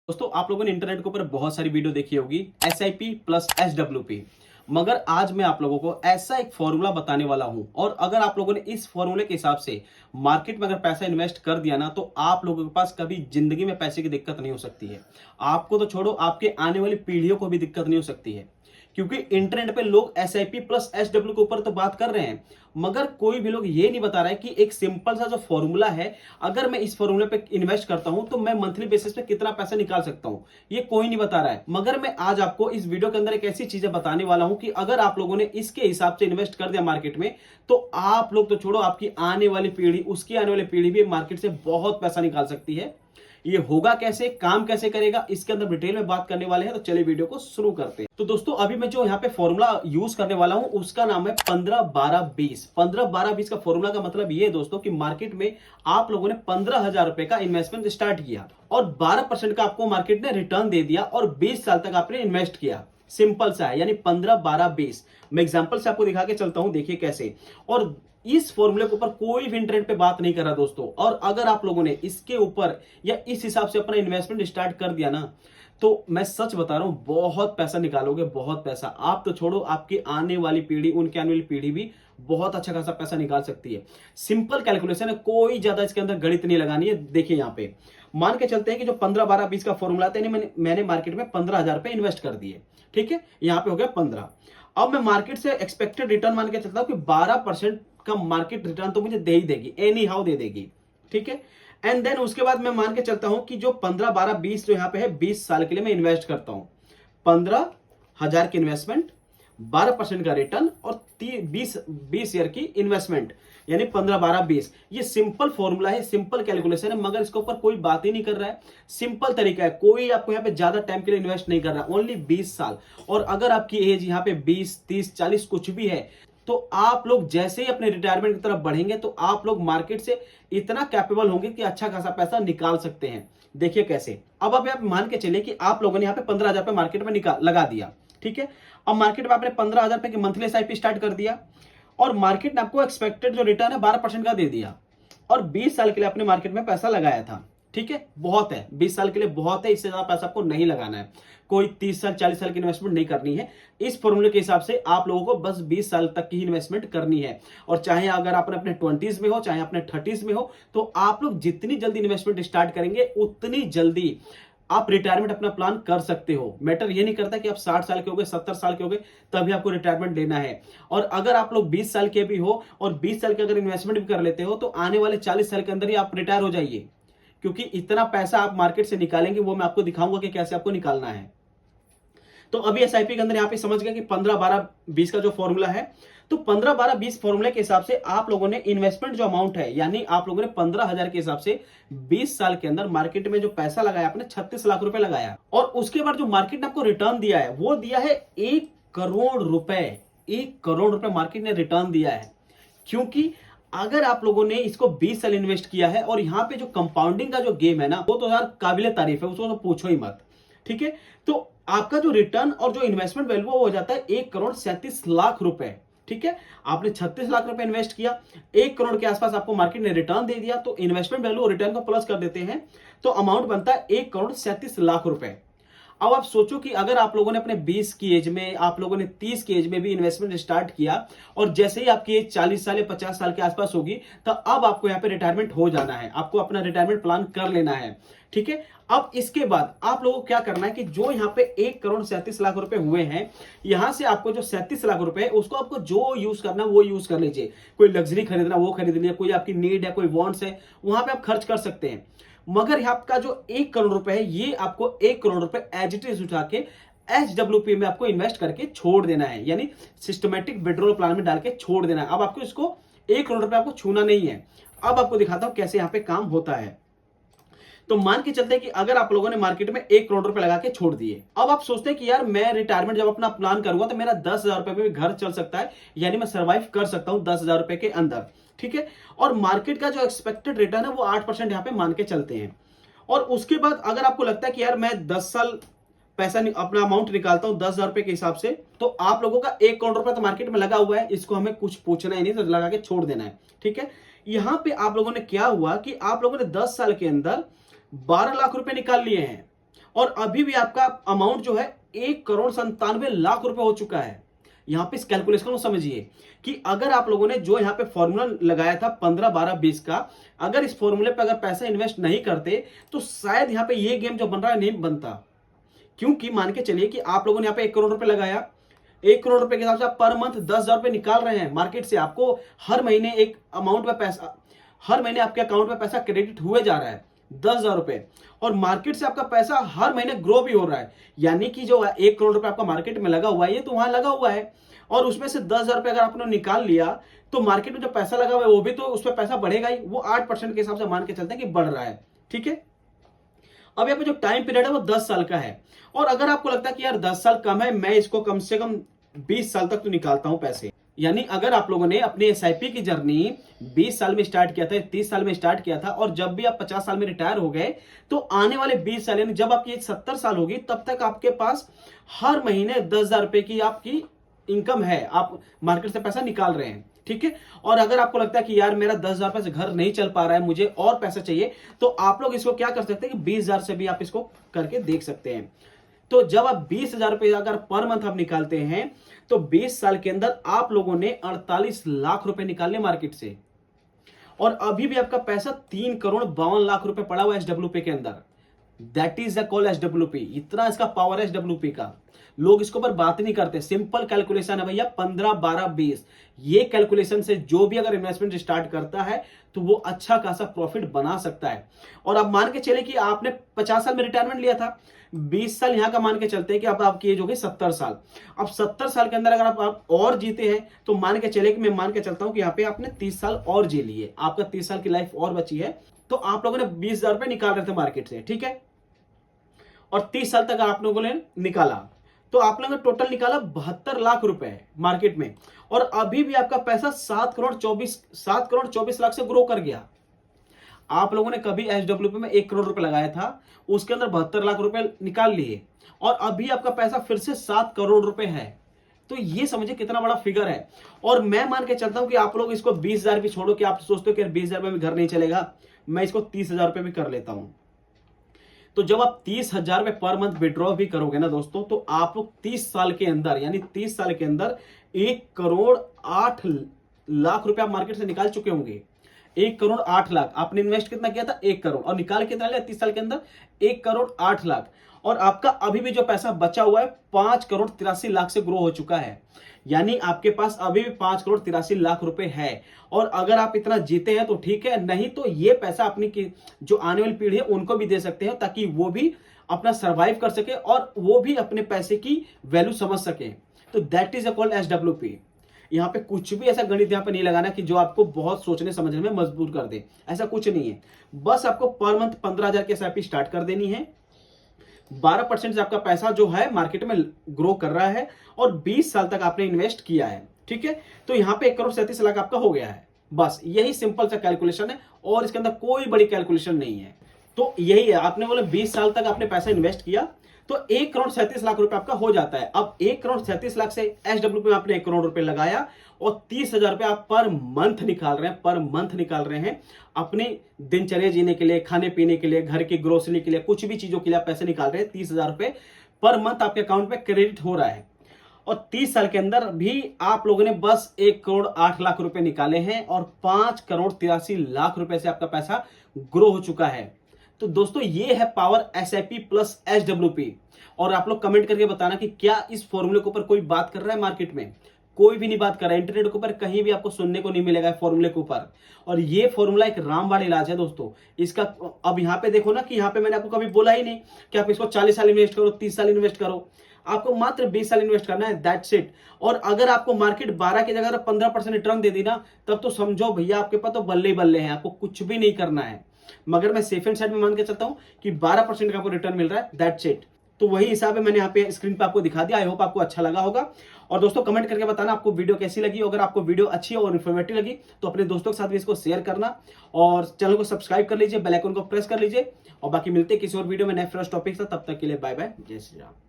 दोस्तों आप लोगों ने इंटरनेट के ऊपर बहुत सारी वीडियो देखी होगी SIP प्लस SWP। मगर आज मैं आप लोगों को ऐसा एक फॉर्मूला बताने वाला हूं और अगर आप लोगों ने इस फॉर्मूले के हिसाब से मार्केट में अगर पैसा इन्वेस्ट कर दिया ना तो आप लोगों के पास कभी जिंदगी में पैसे की दिक्कत नहीं हो सकती है। आपको तो छोड़ो, आपके आने वाली पीढ़ियों को भी दिक्कत नहीं हो सकती है, क्योंकि इंटरनेट पे लोग SIP प्लस SW के ऊपर तो बात कर रहे हैं, मगर कोई भी लोग ये नहीं बता रहा है कि एक सिंपल सा जो फॉर्मूला है, अगर मैं इस फॉर्मूले पे इन्वेस्ट करता हूं तो मैं मंथली बेसिस पे कितना पैसा निकाल सकता हूं, ये कोई नहीं बता रहा है। मगर मैं आज आपको इस वीडियो के अंदर एक ऐसी चीजें बताने वाला हूं कि अगर आप लोगों ने इसके हिसाब से इन्वेस्ट कर दिया मार्केट में, तो आप लोग तो छोड़ो, आपकी आने वाली पीढ़ी, उसकी आने वाली पीढ़ी भी मार्केट से बहुत पैसा निकाल सकती है। ये होगा कैसे, काम कैसे करेगा, इसके अंदर डिटेल में बात करने वाले हैं। तो चलिए वीडियो को शुरू करते हैं। तो दोस्तों अभी मैं जो यहाँ पे फॉर्मूला यूज करने वाला हूं उसका नाम है 15-12-20। 15-12-20 का फॉर्मूला का मतलब ये है दोस्तों कि मार्केट में आप लोगों ने 15,000 रुपए का इन्वेस्टमेंट स्टार्ट किया और 12% का आपको मार्केट ने रिटर्न दे दिया और 20 साल तक आपने इन्वेस्ट किया। सिंपल सा है, यानी 15-12-20। मैं एग्जांपल से आपको दिखा के चलता हूं, देखिए कैसे। और इस फॉर्मूले के ऊपर कोई भी इंटरनेट पे बात नहीं कर रहा दोस्तों। और अगर आप लोगों ने इसके ऊपर या इस हिसाब से अपना इन्वेस्टमेंट स्टार्ट कर दिया ना, तो मैं सच बता रहा हूं, बहुत पैसा निकालोगे, बहुत पैसा। आप तो छोड़ो, आपकी आने वाली पीढ़ी, उनकी आने वाली पीढ़ी भी बहुत अच्छा खासा पैसा निकाल सकती है। सिंपल कैलकुलेशन है, कोई ज्यादा इसके अंदर गणित नहीं लगानी है। देखिए यहाँ पे मान के चलते हैं कि जो 15-12-20 का फॉर्मूला था, मैंने मार्केट में 15,000 रुपए इन्वेस्ट कर दिए। ठीक है, यहाँ पे हो गया 15। अब मैं मार्केट से एक्सपेक्टेड रिटर्न मान के चलता हूं कि 12% का मार्केट रिटर्न तो मुझे दे ही देगी, एनी हाउ दे देगी। ठीक है, एंड देन उसके बाद मैं मान के चलता हूं कि जो 15-12-20 जो यहां पे है, 20 साल के लिए मैं इन्वेस्ट करता हूं। 15,000 की इन्वेस्टमेंट, 12% का रिटर्न और 20 ईयर की इन्वेस्टमेंट, यानी 15-12-20। ये सिंपल फॉर्मूला है, सिंपल कैलकुलेशन है, मगर इसके ऊपर कोई बात ही नहीं कर रहा है। सिंपल तरीका है, कोई आपको यहाँ पे ज्यादा टाइम के लिए इन्वेस्ट नहीं कर रहा, ओनली 20 साल। और अगर आपकी एज यहाँ पे 20, 30, 40 कुछ भी है, तो आप लोग जैसे ही अपने रिटायरमेंट की तरफ बढ़ेंगे तो आप लोग मार्केट से इतना कैपेबल होंगे कि अच्छा खासा पैसा निकाल सकते हैं। देखिए कैसे। अब आप मान के चलिए कि आप लोगों ने यहाँ पे 15,000 रुपए मार्केट में निकाल लगा दिया। ठीक है, अब मार्केट में आपने 15,000 रुपए की मंथली SIP स्टार्ट कर दिया और मार्केट ने आपको एक्सपेक्टेड जो रिटर्न है 12% का दे दिया और 20 साल के लिए आपने मार्केट में पैसा लगाया था। ठीक है, बहुत है, 20 साल के लिए बहुत है, इससे ज्यादा पैसा आपको नहीं लगाना है। कोई 30 साल 40 साल की इन्वेस्टमेंट नहीं करनी है। इस फॉर्मूले के हिसाब से आप लोगों को बस 20 साल तक की इन्वेस्टमेंट करनी है। और चाहे अगर आप अपने 20s में हो, चाहे अपने 30s में हो, तो आप लोग जितनी जल्दी इन्वेस्टमेंट स्टार्ट करेंगे उतनी जल्दी आप रिटायरमेंट अपना प्लान कर सकते हो। मैटर ये नहीं करता कि आप 60 साल के हो गए, 70 साल के हो गए तभी आपको रिटायरमेंट लेना है। और अगर आप लोग 20 साल के भी हो और 20 साल के अगर इन्वेस्टमेंट भी कर लेते हो, तो आने वाले 40 साल के अंदर ही आप रिटायर हो जाइए, क्योंकि इतना पैसा आप मार्केट से निकालेंगे, वो मैं आपको दिखाऊंगा कि कैसे आपको निकालना है। तो अभी SIP के अंदर यहाँ पे समझ गया कि 15-12-20 का जो फॉर्मूला है, तो 15-12-20 फॉर्मूले के हिसाब से आप लोगों ने इन्वेस्टमेंट जो अमाउंट है, यानी आप लोगों ने 15,000 के हिसाब से 20 साल के अंदर मार्केट में जो पैसा लगाया, आपने 36 लाख रुपए लगाया। और उसके बाद जो मार्केट ने आपको रिटर्न दिया है, वो दिया है 1 करोड़ रुपए। 1 करोड़ रुपए मार्केट ने रिटर्न दिया है, क्योंकि अगर आप लोगों ने इसको 20 साल इन्वेस्ट किया है, और यहाँ पे जो कंपाउंडिंग का जो गेम है ना, वो तो यार काबिले तारीफ है, उसको तो पूछो ही मत। ठीक है, तो आपका जो रिटर्न और जो इन्वेस्टमेंट वैल्यू हो जाता है 1 करोड़ 37 लाख रुपए। ठीक है, आपने 36 लाख रुपए इन्वेस्ट किया, 1 करोड़ के आसपास आपको मार्केट ने रिटर्न दे दिया, तो इन्वेस्टमेंट वैल्यू और रिटर्न को प्लस कर देते हैं तो अमाउंट बनता है 1 करोड़ 37 लाख रुपए। अब आप सोचो कि अगर आप लोगों ने अपने 20 की एज में, आप लोगों ने 30 की एज में भी इन्वेस्टमेंट स्टार्ट किया और जैसे ही आपकी एज 40 साल या 50 साल के आसपास होगी, तो अब आपको यहाँ पे रिटायरमेंट हो जाना है, आपको अपना रिटायरमेंट प्लान कर लेना है। ठीक है, अब इसके बाद आप लोगों को क्या करना है कि जो यहाँ पे 1 करोड़ 37 लाख रुपए हुए हैं, यहां से आपको जो 37 लाख रुपए है, उसको आपको जो यूज करना है वो यूज कर लीजिए। कोई लग्जरी खरीदना वो खरीद लीजिए, कोई आपकी नीड है, कोई वांट्स है, वहां पे आप खर्च कर सकते हैं। मगर आपका जो 1 करोड़ रुपए है, ये आपको 1 करोड़ रुपए एज इट इज उठा के SWP में आपको इन्वेस्ट करके छोड़ देना है, यानी सिस्टमेटिक विड्रॉल प्लान में डाल के छोड़ देना है। अब आपको इसको 1 करोड़ रुपए आपको छूना नहीं है। अब आपको दिखाता हूं कैसे यहाँ पे काम होता है। तो मान के चलते हैं कि अगर आप लोगों ने मार्केट में 1 करोड़ रुपए लगा के छोड़ दिए, अब आप सोचते हैं कि यार मैं रिटायरमेंट जब अपना प्लान करूंगा तो मेरा 10,000 रुपए में भी घर चल सकता है, यानी मैं सर्वाइव कर सकता हूं 10,000 रुपए के अंदर। ठीक है, और मार्केट का जो एक्सपेक्टेड रिटर्न है वो 8% यहाँ पे मान के चलते हैं। और उसके बाद अगर आपको लगता है कि यार मैं 10 साल पैसा अपना अमाउंट निकालता हूं 10,000 रुपए के हिसाब से, तो आप लोगों का 1 करोड़ रुपए तो मार्केट में लगा हुआ है, इसको हमें कुछ पूछना ही नहीं, तो लगा के छोड़ देना है। ठीक है, यहां पे आप लोगों ने क्या हुआ कि आप लोगों ने 10 साल के अंदर 12 लाख रुपए निकाल लिए हैं और अभी भी आपका अमाउंट जो है 1,97,00,000 रुपए हो चुका है। यहां पे इस कैलकुलेशन को समझिए कि अगर आप लोगों ने जो यहां पे फॉर्मूला लगाया था 15, 12, 20 का, अगर इस फॉर्मूले पे अगर पैसा इन्वेस्ट नहीं करते तो शायद यहां पे ये गेम जो बन रहा है नहीं बनता। क्योंकि मान के चलिए कि आप लोगों ने यहाँ पे 1 करोड़ रुपए लगाया, 1 करोड़ रुपए के हिसाब से आप पर मंथ 10,000 रुपए निकाल रहे हैं मार्केट से। आपको हर महीने एक अमाउंट में पैसा, हर महीने आपके अकाउंट में पैसा क्रेडिट हुए जा रहा है 10,000 रुपए, और मार्केट से आपका पैसा हर महीने ग्रो भी हो रहा है। यानी कि जो 1 करोड़ रुपए आपका मार्केट में लगा हुआ है, ये तो वहां लगा हुआ है, और उसमें से 10,000 रुपए अगर आपने निकाल लिया तो मार्केट में जो पैसा लगा हुआ है वो भी तो उस पर पैसा बढ़ेगा ही। वो 8% के हिसाब से मान के चलते हैं कि बढ़ रहा है। ठीक है, अब यहाँ पे जो टाइम पीरियड है वो 10 साल का है। और अगर आपको लगता है कि यार 10 साल कम है, मैं इसको कम से कम 20 साल तक तो निकालता हूं पैसे। यानी अगर आप लोगों ने अपनी एसआईपी की जर्नी 20 साल में स्टार्ट किया था, 30 साल में स्टार्ट किया था, और जब भी आप 50 साल में रिटायर हो गए, तो आने वाले 20 साल यानी जब आपकी एज 70 साल होगी, तब तक आपके पास हर महीने 10,000 रुपए की आपकी इनकम है, आप मार्केट से पैसा निकाल रहे हैं। ठीक है, और अगर आपको लगता है कि यार मेरा 10,000 रुपए से घर नहीं चल पा रहा है, मुझे और पैसा चाहिए, तो आप लोग इसको क्या कर सकते हैं कि 20,000 से भी आप इसको करके देख सकते हैं। तो जब आप 20,000 रुपए अगर पर मंथ आप निकालते हैं, तो 20 साल के अंदर आप लोगों ने 48 लाख रुपए निकालने मार्केट से, और अभी भी आपका पैसा 3,52,00,000 रुपए पड़ा हुआ है एसडब्ल्यूपी के अंदर। That is the call SWP. इतना इसका पावर है एसडब्ल्यूपी का, लोग इसके ऊपर बात नहीं करते। सिंपल कैलकुलेशन है भैया, 15, 12, 20, ये कैलकुलेशन से जो भी अगर इन्वेस्टमेंट स्टार्ट करता है तो वो अच्छा खासा प्रॉफिट बना सकता है। और अब मान के चले कि आपने 50 साल में रिटायरमेंट लिया था, 20 साल यहां का मान के चलते हैं कि अब आपकी एज हो गई 70 साल। अब 70 साल के अंदर अगर आप और जीते हैं तो मान के चले कि मैं मान के चलता हूं कि यहाँ पे आपने 30 साल और जी लिए, आपका 30 साल की लाइफ और बची है, तो आप लोगों ने 20,000 रुपए निकाल रहे थे मार्केट से। ठीक है, और 30 साल तक आप लोगों ने निकाला, तो आप लोगों ने टोटल निकाला 72 लाख रुपए मार्केट में, और अभी भी आपका पैसा 7,24,00,000 से ग्रो कर गया। आप लोगों ने कभी एसडब्ल्यूपी में 1 करोड़ रुपए लगाया था, उसके अंदर 72 लाख रुपए निकाल लिए, और अभी आपका पैसा फिर से 7 करोड़ रुपए है। तो ये समझिए कितना बड़ा फिगर है। और मैं मान के चलता हूं कि आप लोग इसको 20,000 भी छोड़ो, कि आप सोचते हो कि 20,000 में भी घर नहीं चलेगा, मैं इसको 30,000 रुपए भी कर लेता हूं। तो जब आप 30,000 रुपए पर मंथ विड्रॉ भी करोगे ना दोस्तों, तो आप लोग 30 साल के अंदर, यानी 30 साल के अंदर 1,08,00,000 रुपए आप मार्केट से निकाल चुके होंगे। 1,08,00,000 आपने इन्वेस्ट कितना किया था? 1 करोड़, और निकाल कितना लिया 30 साल के अंदर? 1,08,00,000। और आपका अभी भी जो पैसा बचा हुआ है 5,83,00,000 से ग्रो हो चुका है। यानी आपके पास अभी भी 5,83,00,000 रुपए है। और अगर आप इतना जीते हैं तो ठीक है, नहीं तो ये पैसा अपनी जो आने वाली पीढ़ी है उनको भी दे सकते हैं, ताकि वो भी अपना सर्वाइव कर सके और वो भी अपने पैसे की वैल्यू समझ सके। तो दैट इज कॉल्ड एसडब्ल्यूपी। यहाँ पे कुछ भी ऐसा गणित यहाँ पे नहीं लगाना कि जो आपको बहुत सोचने समझने में मजबूर कर दे, ऐसा कुछ नहीं है। बस आपको पर मंथ 15,000 के एसआईपी स्टार्ट कर देनी है, 12% से आपका पैसा जो है मार्केट में ग्रो कर रहा है, और 20 साल तक आपने इन्वेस्ट किया है। ठीक है, तो यहाँ पे 1,37,00,000 आपका हो गया है। बस यही सिंपल सा कैलकुलेशन है, और इसके अंदर कोई बड़ी कैलकुलेशन नहीं है। तो यही है, आपने बोले 20 साल तक आपने पैसा इन्वेस्ट किया तो 1,37,00,000 रुपए आपका हो जाता है। अब 1,37,00,000 से एसडब्ल्यूपी में आपने 1 करोड़ रुपए लगाया, और 30,000 रुपए आप पर मंथ निकाल रहे हैं, पर मंथ निकाल रहे हैं अपनी दिनचर्या जीने के लिए, खाने पीने के लिए, घर की ग्रोसरी के लिए, कुछ भी चीजों के लिए आप पैसे निकाल रहे हैं। 30,000 रुपए पर मंथ आपके अकाउंट में क्रेडिट हो रहा है, और 30 साल के अंदर भी आप लोगों ने बस 1,08,00,000 रुपए निकाले हैं, और 5,83,00,000 रुपए से आपका पैसा ग्रो हो चुका है। तो दोस्तों ये है पावर एसआईपी प्लस एसडब्ल्यूपी। और आप लोग कमेंट करके बताना कि क्या इस फॉर्मूले के ऊपर कोई बात कर रहा है मार्केट में? कोई भी नहीं बात कर रहा है, इंटरनेट के ऊपर कहीं भी आपको सुनने को नहीं मिलेगा फॉर्मूले के ऊपर। और ये फॉर्मूला एक रामबाण इलाज है दोस्तों इसका। अब यहाँ पे देखो ना कि यहाँ पे मैंने आपको कभी बोला ही नहीं कि आप इसको 40 साल इन्वेस्ट करो, 30 साल इन्वेस्ट करो, आपको मात्र 20 साल इन्वेस्ट करना है, दैट्स इट। और अगर आपको मार्केट 12 की जगह 15% रिटर्न दे दी ना, तब तो समझो भैया आपके पास तो बल्ले ही बल्ले हैं, आपको कुछ भी नहीं करना है। मगर मैं सेफ एंड साइड में मान के चलता हूं कि 12% का आपको रिटर्न मिल रहा है, दैट्स इट। तो वही हिसाब है, मैंने यहाँ पे स्क्रीन पे आपको दिखा दिया। आई होप आपको अच्छा लगा होगा। और दोस्तों कमेंट करके बताना आपको वीडियो कैसी लगी। अगर आपको वीडियो अच्छी और इन्फॉर्मेटिव लगी तो अपने दोस्तों के साथ भी इसको शेयर करना, और चैनल को सब्सक्राइब कर लीजिए, बेल आइकन को प्रेस कर लीजिए। और बाकी मिलते हैं किसी और वीडियो में नए फ्रेश टॉपिक से, तब तक के लिए बाय बाय, जय श्री राम।